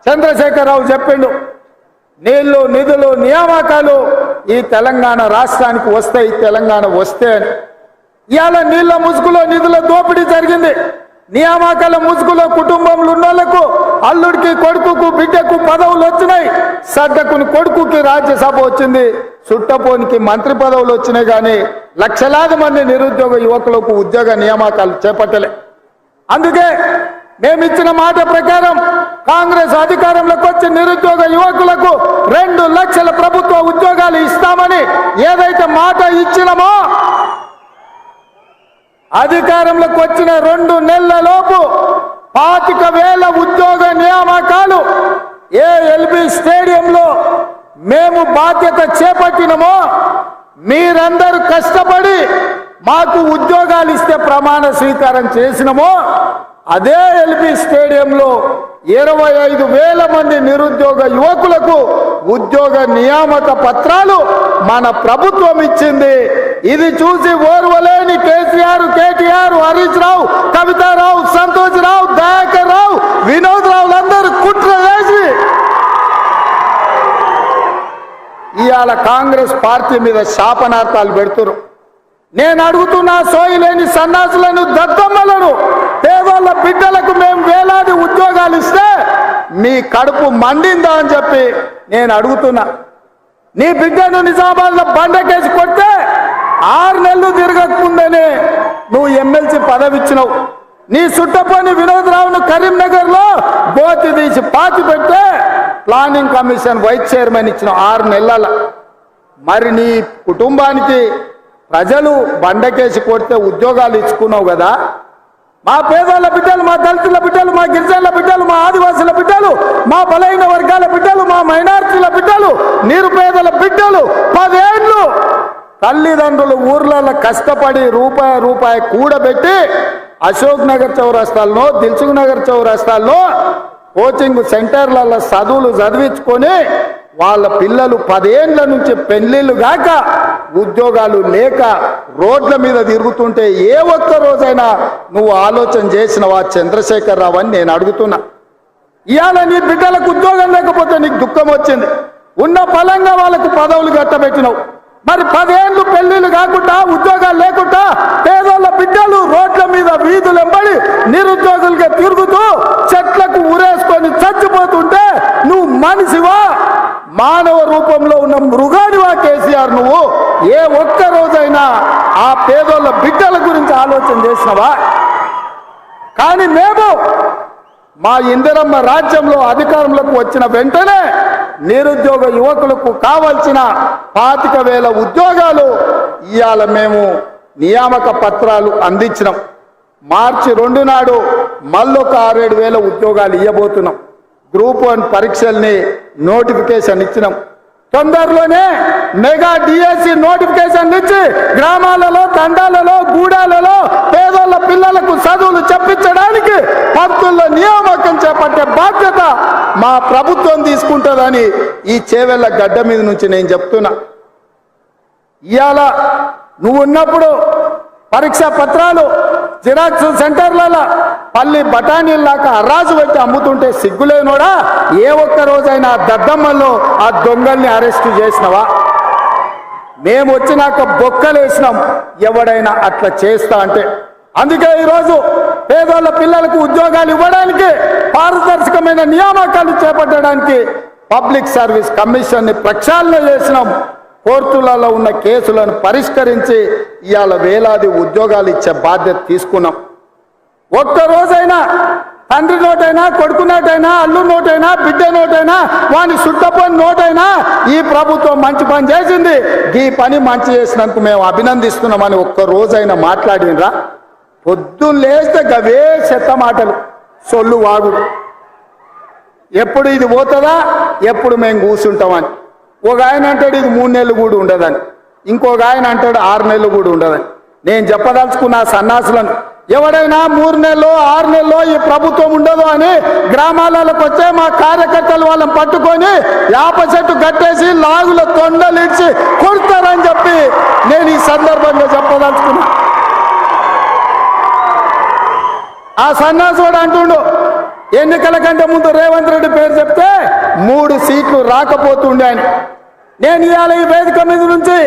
చంద్రశేఖరరావు చెప్పిండు, నీళ్లు నిధులు నియామకాలు ఈ తెలంగాణ రాష్ట్రానికి వస్తాయి, తెలంగాణ వస్తే అని. ఇవాళ నీళ్ల ముసుగులో నిధుల దోపిడీ జరిగింది. నియామకాల ముసుగులో కుటుంబంలో ఉన్న వాళ్ళకు అల్లుడికి కొడుకుకు బిడ్డకు పదవులు వచ్చినాయి. సడ్డకుని కొడుకుకి రాజ్యసభ వచ్చింది, చుట్టపోనికి మంత్రి పదవులు వచ్చినాయి. కానీ లక్షలాది మంది నిరుద్యోగ యువకులకు ఉద్యోగ నియామకాలు చేపట్టలే. అందుకే మేమిచ్చిన మాట ప్రకారం కాంగ్రెస్ అధికారంలోకి వచ్చి నిరుద్యోగ యువకులకు 2 లక్షల ప్రభుత్వ ఉద్యోగాలు ఇస్తామని ఏదైతే మాట ఇచ్చినామో, అధికారంలోకి వచ్చిన 2 నెలలలోపు 25,000 ఉద్యోగ నియామకాలు ఎల్బీ స్టేడియంలో మేము బాధ్యత చేపట్టినమో, మీరందరూ కష్టపడి మాకు ఉద్యోగాలు ఇస్తే ప్రమాణ స్వీకారం చేసినమో, అదే ఎల్బీ స్టేడియంలో 25,000 మంది నిరుద్యోగ యువకులకు ఉద్యోగ నియామక పత్రాలు మన ప్రభుత్వం ఇచ్చింది. ఇది చూసి ఓర్వలేని కేసీఆర్, కేటీఆర్, హరీష్ రావు, కవితారావు, సంతోష్ రావు, దయాకర్ రావు, వినోద్ రావులందరూ కుట్ర వేసి ఇవాళ కాంగ్రెస్ పార్టీ మీద శాపనార్థాలు పెడుతున్నారు. నేను అడుగుతున్నా, సోయిలేని సన్నాసులను, దద్దమ్మలను, పేదోళ్ళ బిడ్డలకు మేము వేలాది ఉద్యోగాలు ఇస్తే మీ కడుపు మండిందా అని చెప్పి నేను అడుగుతున్నా. నీ బిడ్డను నిజామాబాద్లో బండకేసి కొడితే 6 నెలలు తిరగకముందనే నువ్వు ఎమ్మెల్సీ పదవి ఇచ్చినావు. నీ చుట్టపోని వినోద్ రావును కరీంనగర్లో బోతి తీసి పాతి పెట్టే ప్లానింగ్ కమిషన్ వైస్ చైర్మన్ ఇచ్చిన 6 నెలల. మరి నీ కుటుంబానికి ప్రజలు బండకేసి కొడితే ఉద్యోగాలు ఇచ్చుకున్నావు కదా. మా పేదల బిడ్డలు, మా దళితుల బిడ్డలు, మా గిరిజనుల బిడ్డలు, మా ఆదివాసుల బిడ్డలు, మా బలైన వర్గాల బిడ్డలు, మా మైనారిటీల బిడ్డలు, నిరుపేదల బిడ్డలు 10 ఏళ్ళు తల్లిదండ్రులు ఊర్లలో కష్టపడి రూపాయి కూడబెట్టి అశోక్ నగర్ చౌరస్తాల్లో, దిల్సుఖ్ నగర్ చౌరస్తాల్లో కోచింగ్ సెంటర్లలో చదువులు చదివించుకొని వాళ్ళ పిల్లలు 10 ఏళ్ల నుంచి పెళ్లిళ్ళు గాక ఉద్యోగాలు లేక రోడ్ల మీద తిరుగుతుంటే ఏ ఒక్క రోజైనా నువ్వు ఆలోచన చేసినవా చంద్రశేఖరరావు అని నేను అడుగుతున్నా. ఇవాళ నీ బిడ్డలకు ఉద్యోగం లేకపోతే నీకు దుఃఖం వచ్చింది. ఉన్న బలంగా వాళ్ళకు పదవులు కట్టబెట్టినావు. మరి 10 ఏళ్ళు పెళ్లిళ్ళు కాకుండా ఉద్యోగాలు లేకుండా పేదోళ్ళ బిడ్డలు రోడ్ల మీద వీధులు వెంబడి నిరుద్యోగులుగా తిరుగుతూ చెట్లకు ఉరేసుకొని చచ్చిపోతుంటే నువ్వు మనిషివా, మానవ రూపంలో ఉన్న మృగానివా కేసీఆర్? నువ్వు ఏ ఒక్క రోజైనా ఆ పేదోళ్ళ బిడ్డల గురించి ఆలోచన చేసినవా? కానీ మేము మా ఇందిరమ్మ రాజ్యంలో అధికారంలోకి వచ్చిన వెంటనే నిరుద్యోగ యువకులకు కావాల్సిన 25,000 ఉద్యోగాలు ఇవాళ మేము నియామక పత్రాలు అందించినాం. మార్చి 2 నాడు మళ్ళొక 6-7 ఉద్యోగాలు ఇవ్వబోతున్నాం. గ్రూప్ 1 పరీక్షల్ని నోటిఫికేషన్ ఇచ్చినాం. తొందరలోనే మెగా డిఎస్సి నోటిఫికేషన్ ఇచ్చి గ్రామాలలో, తండాలలో, గూడాలలో పేదోళ్ళ పిల్లలకు చదువులు చెప్పించడానికి పంతుల్లో నియామకం చేపట్టే బాధ్యత మా ప్రభుత్వం తీసుకుంటుందని ఈ చేవెళ్ళ గడ్డ మీద నుంచి నేను చెప్తున్నా. ఇవాళ నువ్వు ఉన్నప్పుడు పరీక్షా పత్రాలు జిరాక్స్ సెంటర్లలో పల్లి బఠానీల్లాక అర్రాజు పెట్టి అమ్ముతుంటే సిగ్గులేనోడా? ఏ ఒక్క రోజైనా దద్దమ్మల్లో ఆ దొంగల్ని అరెస్టు చేసినవా? మేము వచ్చినాక బొక్కలేసినాం ఎవడైనా అట్లా చేస్తా అంటే. అందుకే ఈరోజు పేదోళ్ళ పిల్లలకు ఉద్యోగాలు ఇవ్వడానికి, పారదర్శకమైన నియామకాలు చేపట్టడానికి పబ్లిక్ సర్వీస్ కమిషన్ని ప్రక్షాళన చేసినాం. కోర్టులలో ఉన్న కేసులను పరిష్కరించి ఇవాళ వేలాది ఉద్యోగాలు ఇచ్చే బాధ్యత తీసుకున్నాం. ఒక్కరోజైనా తండ్రి నోటైనా, కొడుకు నోటైనా, అల్లు నోటైనా, బిడ్డ నోటైనా, వాని చుట్టపోని నోటైనా ఈ ప్రభుత్వం మంచి పని చేసింది, ఈ పని మంచి చేసినందుకు మేము అభినందిస్తున్నామని ఒక్క రోజైనా మాట్లాడినరా? పొద్దున్న లేస్తే గవే చెత్త మాటలు, సొల్లు వాగుడు. ఎప్పుడు ఇది పోతుందా, ఎప్పుడు మేము కూర్చుంటామని. ఒక ఆయన అంటాడు ఇది 3 నెలలు కూడా ఉండదని, ఇంకొక ఆయన అంటాడు 6 నెలలు కూడా ఉండదని. నేను చెప్పదలుచుకున్న సన్నాసులను, ఎవడైనా 3 నెలలో 6 నెలలో ఈ ప్రభుత్వం ఉండదు అని గ్రామాలకు వచ్చే మా కార్యకర్తలు వాళ్ళని పట్టుకొని యాప చెట్టు కట్టేసి లాగుల తొండలిడ్చి కొడతారని చెప్పి నేను ఈ సందర్భంగా చెప్పదలుచుకున్నా. ఆ సన్నాసుడు అంటుండు ఎన్నికల కంటే ముందు రేవంత్ రెడ్డి పేరు చెప్తే 3 సీట్లు రాకపోతుండే అని. నేను ఇవాళ ఈ వేదిక మీద నుంచి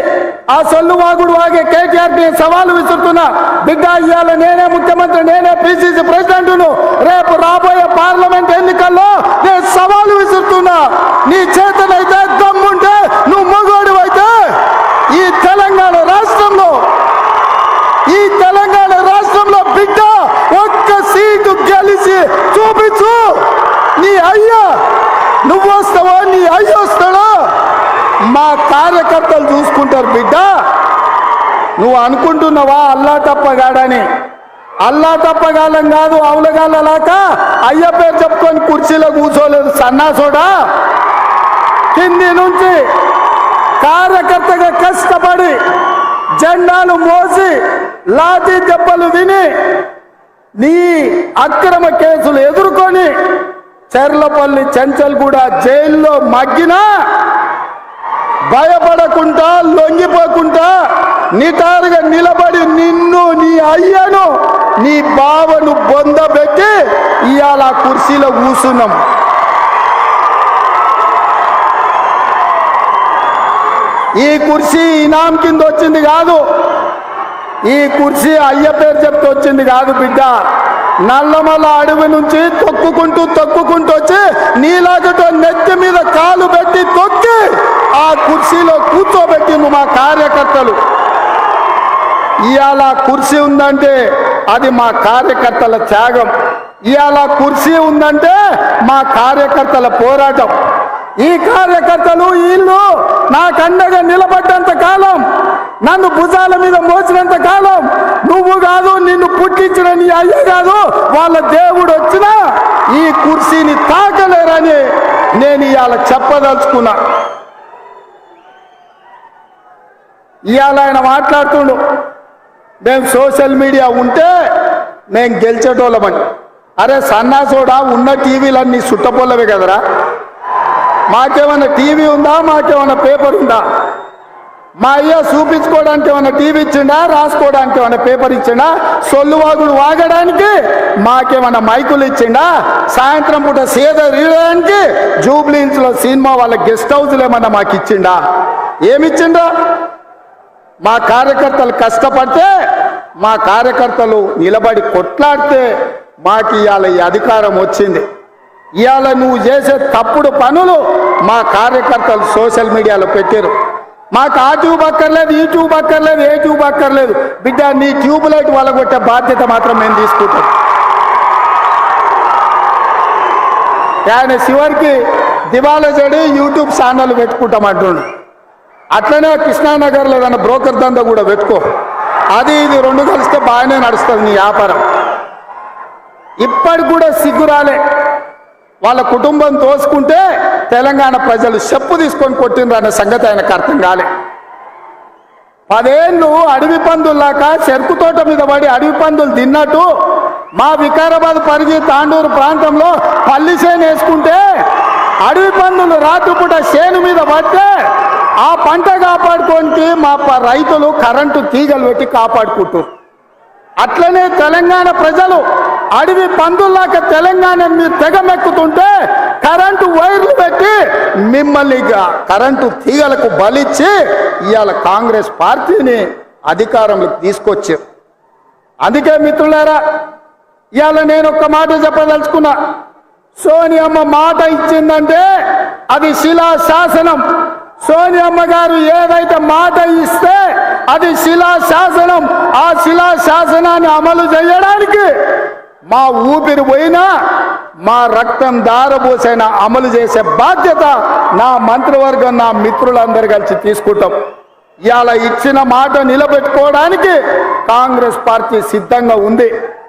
ఆ సొల్లు వాగుడు వాగే కేటీఆర్ ని సవాలు విసురుతున్నా. బిడ్డ, ఇవాళ నేనే ముఖ్యమంత్రి, నేనే పిసిసి ప్రెసిడెంట్ను. రేపు రాబోయే పార్లమెంట్ ఎన్నికల్లో నేను సవాలు విసురుతున్నా. నీ చేతనైతే దమ్ముంటే, నువ్వు మగోడు అయితే ఈ తెలంగాణ రాష్ట్రంలో బిడ్డ ఒక్క సీటు గెలిచి చూపించు. నీ అయ్యా నువ్వు వస్తావా, నీ అయ్య వస్తాడా, మా కార్యకర్తలు చూసుకుంటారు. బిడ్డ, నువ్వు అనుకుంటున్నావా అల్లా తప్పగాడని? అల్లా తప్పగాలం కాదు, అవులగాళ్ళలాక అయ్య పేరు చెప్పుకొని కుర్చీలో కూర్చోలేదు సన్నాసోడా. కింది నుంచి కార్యకర్తగా కష్టపడి జెండాలు మోసి లాఠీ దెబ్బలు విని నీ అక్రమ కేసులు ఎదుర్కొని చెర్లపల్లి చెంచల్గూడ జైల్లో మగ్గినా భయపడకుండా లొంగిపోకుండా నిటారుగా నిలబడి నిన్ను, నీ అయ్యను, నీ బావను బొందబెట్టి ఇవాళ కుర్చీలో కూర్చున్నాం. ఈ కుర్చీ ఇనాం కింద వచ్చింది కాదు, ఈ కుర్చీ అయ్య పేరు చెప్తే వచ్చింది కాదు బిడ్డ. నల్లమల్ల అడవి నుంచి తొక్కుకుంటూ వచ్చి నీలాగటో నెత్తి మీద కాలు పెట్టి తొక్కి ఆ కుర్చీలో కూర్చోబెట్టింది మా కార్యకర్తలు. ఇవాళ కుర్చీ ఉందంటే అది మా కార్యకర్తల త్యాగం. ఇవాళ కుర్చీ ఉందంటే మా కార్యకర్తల పోరాటం. ఈ కార్యకర్తలు వీళ్ళు నాకండగా నిలబడ్డంత కాలం, నన్ను భుజాల మీద మోసినంత కాలం, నువ్వు కాదు, నిన్ను పుట్టించిన నీ అయ్య కాదు, వాళ్ళ దేవుడు వచ్చినా ఈ కుర్చీని తాకలేరని నేను ఇవాళ చెప్పదలుచుకున్నా. ఇవాళ ఆయన మాట్లాడుతుండు, మేము సోషల్ మీడియా ఉంటే మేము గెలిచేటోళ్ళమని. అరే సన్నాసోడా, ఉన్న టీవీలన్నీ సుట్టపోలవే కదరా. మాకేమన్నా టీవీ ఉందా, మాకేమన్నా పేపర్ ఉందా? మా అయ్య చూపించుకోవడానికి ఏమన్నా టీవీ ఇచ్చిండా, రాసుకోవడానికి ఏమన్నా పేపర్ ఇచ్చిండా? సొల్లువాగుడు వాగడానికి మాకేమన్నా మైకులు ఇచ్చిండా? సాయంత్రం పూట సేద రీయడానికి జూబ్లీహిల్స్ లో సినిమా వాళ్ళ గెస్ట్ హౌస్లు ఏమన్నా మాకు ఇచ్చిండా? ఏమిచ్చిండా? మా కార్యకర్తలు కష్టపడితే, మా కార్యకర్తలు నిలబడి కొట్లాడితే మాకు ఇవాళ ఈ అధికారం వచ్చింది. ఇవాళ నువ్వు చేసే తప్పుడు పనులు మా కార్యకర్తలు సోషల్ మీడియాలో పెట్టారు. మాకు ఆ ట్యూబ్ అక్కర్లేదు, ఈ ట్యూబ్ అక్కర్లేదు, ఏ ట్యూబ్ అక్కర్లేదు. బిడ్డ, నీ ట్యూబ్ లైట్ వలగొట్టే బాధ్యత మాత్రం మేము తీసుకుంటాం. ఆయన చివరికి దివాలా చెడి యూట్యూబ్ ఛానల్ పెట్టుకుంటామంటుండు. అట్లనే కృష్ణానగర్లో ఏదైనా బ్రోకర్ దందా కూడా పెట్టుకో. అది ఇది 2 కలిస్తే బాగానే నడుస్తుంది నీ వ్యాపారం. ఇప్పటికి కూడా సిగ్గురాలే. వాళ్ళ కుటుంబం తోసుకుంటే తెలంగాణ ప్రజలు చెప్పు తీసుకొని కొట్టిండ్రు అనే సంగతి ఆయనకు అర్థం కాలే. 10 ఏళ్ళు అడవి పందుల్లాక చెరుకు తోట మీద పడి అడవి పందులు తిన్నట్టు మా వికారాబాద్ పరిగి తాండూరు ప్రాంతంలో పల్లి చేను వేసుకుంటే అడవి పందులు రాత్రిపూట చేను మీద పడితే ఆ పంట కాపాడుకోనికి మా రైతులు కరెంటు తీగలు పెట్టి కాపాడుకుంటారు. అట్లనే తెలంగాణ ప్రజలు అడవి పందుల్లాక తెలంగాణ మీరు తెగమెక్కుతుంటే కరెంటు వైర్లు పెట్టి మిమ్మల్ని కరెంటు తీగలకు బలిచ్చి ఇవాళ కాంగ్రెస్ పార్టీని అధికారంలోకి తీసుకొచ్చారు. అందుకే మిత్రులారా, ఇవాళ నేను ఒక్క మాట చెప్పదలుచుకున్నా. సోనియమ్మ మాట ఇచ్చిందంటే అది శిలా శాసనం. సోనియమ్మ గారు ఏదైతే మాట ఇస్తే అది శిలా శాసనం. ఆ శిలా శాసనాన్ని అమలు చేయడానికి మా ఊపిరి పోయినా, మా రక్తం దారబోసైనా అమలు చేసే బాధ్యత నా మంత్రివర్గం, నా మిత్రులందరూ కలిసి తీసుకుంటాం. ఇవాళ ఇచ్చిన మాట నిలబెట్టుకోవడానికి కాంగ్రెస్ పార్టీ సిద్ధంగా ఉంది.